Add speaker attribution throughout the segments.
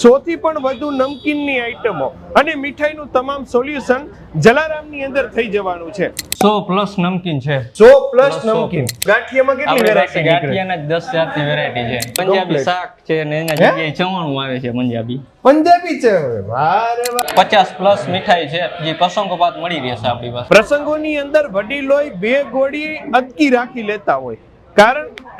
Speaker 1: 100થી પણ વધુ નમકીનની આઈટમો અને મીઠાઈનું તમામ સોલ્યુશન જલારામની અંદર થઈ જવાનું છે.
Speaker 2: 100+ નમકીન છે.
Speaker 1: 100+ નમકીન. ગાંઠિયામાં કેટલી વેરાયટી?
Speaker 2: ગાંઠિયાના 10 જાતની વેરાયટી છે. પંજાબી શાક છે ને એના જગ્યાએ ચવાણું આવે છે પંજાબી.
Speaker 1: પંજાબી છે. વાહ રે વાહ.
Speaker 2: 50+ મીઠાઈ છે જે પ્રસંગોપાત મળી રહેશે આપણી પાસે.
Speaker 1: પ્રસંગોની અંદર વડીલોય બે ગોળી અટકી રાખી લેતા હોય,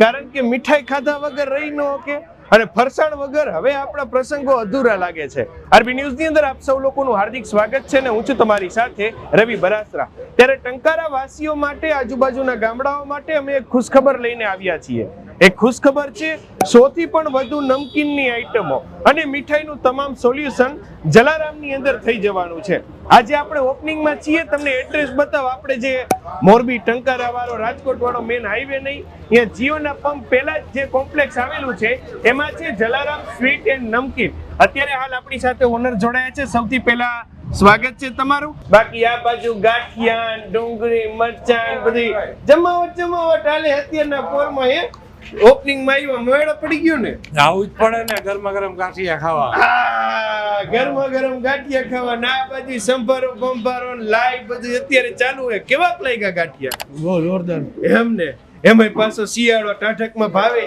Speaker 1: કારણ કે મીઠાઈ ખાધા વગર રહી ન શકે અને ફરસાણ વગર હવે આપણા પ્રસંગો અધૂરા લાગે છે. આરબી ન્યૂઝની અંદર આપ સૌ લોકોનું હાર્દિક સ્વાગત છે ને હું છું તમારી સાથે રવિ બરાસરા. ત્યારે ટંકારા વાસીઓ માટે, આજુબાજુના ગામડાઓ માટે અમે એક ખુશખબર લઈને આવ્યા છીએ. એક ખુશખબર છે, 100થી પણ વધુ નમકીનની આઈટમો અને મીઠાઈનું તમામ સોલ્યુશન જલારામની અંદર થઈ જવાનું છે. આજે આપણે ઓપનિંગમાં છીએ, તમને એડ્રેસ બતાવો. આપણે જે મોરબી ટંકારા વાળો રાજકોટ વાળો મેન હાઈવે નહીં, અહીંયા જીઓના પંપ પહેલા જે કોમ્પ્લેક્સ આવેલું છે એમાં છે જલારામ સ્વીટ એન્ડ નમકીન. અત્યારે હાલ આપણી સાથે ઓનર જોડાયા છે. સૌથી પહેલા સ્વાગત છે તમારું. બાકી આ બાજુ ગાંઠિયા, ડુંગળી, મરચાં બધી જમાવટ હાલે અત્યારના પોરમાં. ઓપનિંગ માં આવ્યો મેળો પડી ગયો ને.
Speaker 3: આવું જ પડે ને, ગરમા ગરમ ગાંઠિયા ખાવા.
Speaker 1: ગરમા ગરમ ગાંઠિયા ખાવા. ના બાજુ સંભારો બંભારો લાઈવ બધું અત્યારે ચાલુ છે. કેવા લાગ્યા ગાંઠિયા?
Speaker 3: બહુ જોરદાર.
Speaker 1: એમ ને એમાંય પાછો શિયાળો ટાઢકમાં ભાવે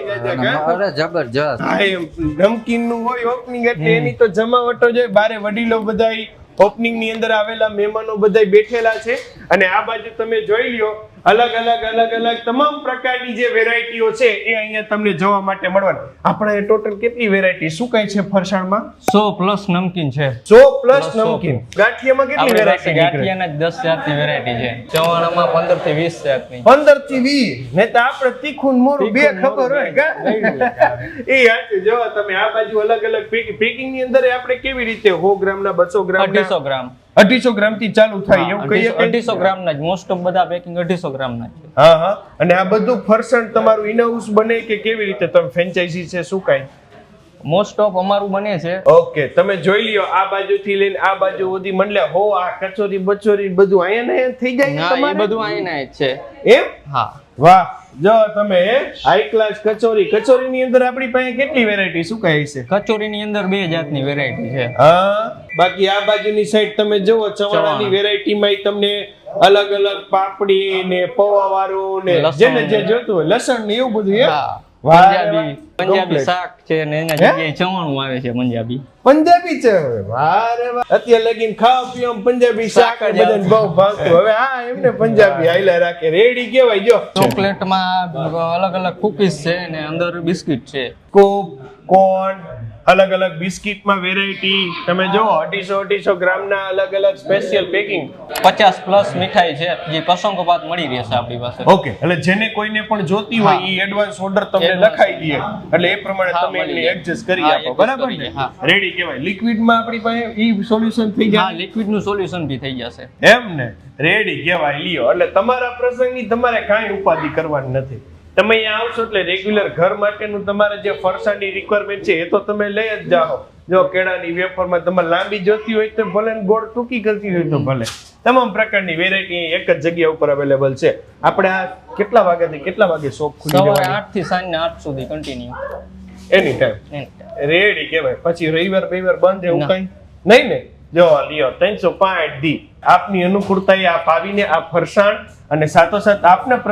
Speaker 2: અરે જબરજસ્ત.
Speaker 1: હા, એમ નમકીન નું હોય ઓપનિંગ એટલે એની તો જમાવટો જોઈએ. બારે વડીલો બધાય ઓપનિંગ ની અંદર આવેલા મહેમાનો બધાય બેઠેલા છે અને આ બાજુ તમે જોઈ લ્યો અલગ અલગ તમામ પ્રકારની જે વેરાયટીઓ છે એ અહીંયા તમને જોવા માટે મળવાની. આપણે ટોટલ કેટલી વેરાયટી શું કઈ છે ફરસાણમાં?
Speaker 2: 100+ નમકીન છે.
Speaker 1: 100+ નમકીન. ગાંઠિયામાં કેટલી વેરાયટી?
Speaker 2: ગાંઠિયાના 10 જાતની વેરાયટી છે. ચવાણામાં 15 થી 20 જાતની.
Speaker 1: 15 થી 20. ને તો આપણે તીખું ને મોરું બે ખબર હોય કા? એ હાચું. જો તમે આ બાજુ અલગ અલગ પેકિંગ ની અંદર આપણે કેવી રીતે 100 ગ્રામના, 200 ગ્રામ,
Speaker 2: 250 ગ્રામ,
Speaker 1: 250 ગ્રામ થી ચાલુ થાય એવું કહીએ.
Speaker 2: 250 ગ્રામના જ મોસ્ટ ઓફ બધા પેકિંગ 250 ગ્રામના છે.
Speaker 1: હા. અને આ બધું ફરસાણ તમારું ઇન હાઉસ બને કે કેવી રીતે? તમે ફ્રેન્ચાઇઝી છે શું કાઈ?
Speaker 2: મોસ્ટ ઓફ અમારું બને છે.
Speaker 1: ઓકે, તમે જોઈ લ્યો આ બાજુથી લઈને આ બાજુ સુધી મંડલે હો આ કચોરી બચોરી બધું અહીંયા થઈ જાય
Speaker 2: ના, એ
Speaker 1: તમારે?
Speaker 2: બધું અહીંના જ છે.
Speaker 1: એમ?
Speaker 2: હા.
Speaker 1: વાહ. જો તમે હાઈ ક્લાસ કચોરીની અંદર આપણી પાસે કેટલી વેરાયટી શું કહે છે?
Speaker 2: કચોરીની અંદર 2 જાતની વેરાયટી છે.
Speaker 1: હા. બાકી આ બાજુની સાઈડ તમે જુઓ ચવાણાની વેરાયટીમાં તમને અલગ અલગ પાપડી ને પૌવા વાળું ને જેને જે જોતું હોય લસણ ને એવું બધું.
Speaker 2: હા. પંજાબી શાક છે ને એના જગ્યાએ ચવાણું આવે છે પંજાબી.
Speaker 1: પંજાબી છે. વાહ રે વાહ. અત્યારે લગીન ખાવા પીવા પંજાબી શાક બધાને બહુ ભાવતું. હવે હા એમને પંજાબી હાઈલા રાખે. રેડી કહેવાય. જો
Speaker 2: ચોકલેટમાં અલગ અલગ કુકીઝ છે ને અંદર બિસ્કિટ છે.
Speaker 1: સ્કૂપ, કોર્ન, અલગ અલગ બિસ્કિટમાં વેરાયટી તમે જો 250 ગ્રામના અલગ અલગ સ્પેશિયલ પેકિંગ.
Speaker 2: 50+ મીઠાઈ છે જે પ્રસંગોપાત મળી રહેશે આપણી પાસે.
Speaker 1: ઓકે, એટલે જેને કોઈને પણ જોતી હોય એ એડવાન્સ ઓર્ડર તમને લખાઈ દઈએ એટલે એ પ્રમાણે તમે એની એડજસ્ટ કરી આપો. બરાબર ને? રેડી કહેવાય. લિક્વિડમાં આપણી પાસે ઈ સોલ્યુશન થઈ જાય.
Speaker 2: હા, લિક્વિડ નું સોલ્યુશન બી થઈ જશે.
Speaker 1: એમ ને? રેડી કહેવાય. લ્યો એટલે તમારા પ્રસંગની તમારે કાંઈ ઉપાધિ કરવાની નથી. તમે અહીંયા આવશો એટલે રેગ્યુલર ઘર માટેનું તમારે જે ફરસાણની રિક્વાયરમેન્ટ છે એ તો તમે લઈ જ જાઓ. જો કેળાની વેફરમાં તમારે લાંબી જોતી હોય તો ભલે, ગોળ ટૂંકી કરતી હોય તો ભલે, તમામ પ્રકારની વેરાયટી એક જ જગ્યા ઉપર અવેલેબલ છે. આપણે આ કેટલા વાગ્યાથી કેટલા વાગે શોપ ખુલી
Speaker 2: સવારે
Speaker 1: જવાની?
Speaker 2: 8 થી સાંજના 8 સુધી કન્ટિન્યુ.
Speaker 1: એની ટાઈમ. રેડી કહેવાય. પછી રવિવાર બંધ એવું કઈ નહીં ને? જો લ્યો 365 દી આપની અનુકૂળતાએ આપ આવીને આ ફરસાણ અને સાથોસાથ આપના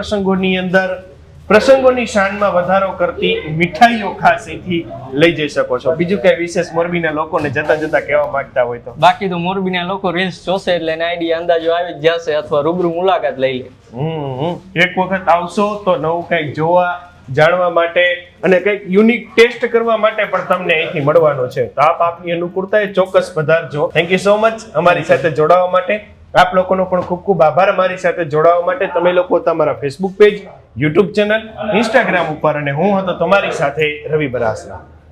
Speaker 1: પ્રસંગોની શાનમાં વધારો કરતી મીઠાઈઓ ખાસ અહીંથી લઈ જઈ શકો છો. બીજું કઈ વિશેષ મોરબીના લોકોને જતા કહેવા માંગતા હોય તો?
Speaker 2: બાકી તો મોરબીના લોકો રીલ્સ જોશે એટલે એને આઈડિયા અંદાજો આવી જ જશે અથવા રૂબરૂ મુલાકાત લઈ લે.
Speaker 1: એક વખત આવશો તો નવું કંઈક જોવા, જાણવા માટે અને કંઈક યુનિક ટેસ્ટ કરવા માટે પણ તમને અહીંથી મળવાનો છે. તો આપ આપની અનુકૂળતાએ ચોક્કસ પધારજો. થેન્ક યુ સો મચ અમારી સાથે જોડાવા માટે. આપ લોકોનો પણ ખૂબ ખૂબ આભાર અમારી સાથે જોડાવા માટે. તમે લોકો તમારા Facebook page, YouTube channel, Instagram ઉપર અને હું હતો તમારી સાથે રવિ બરાસરા.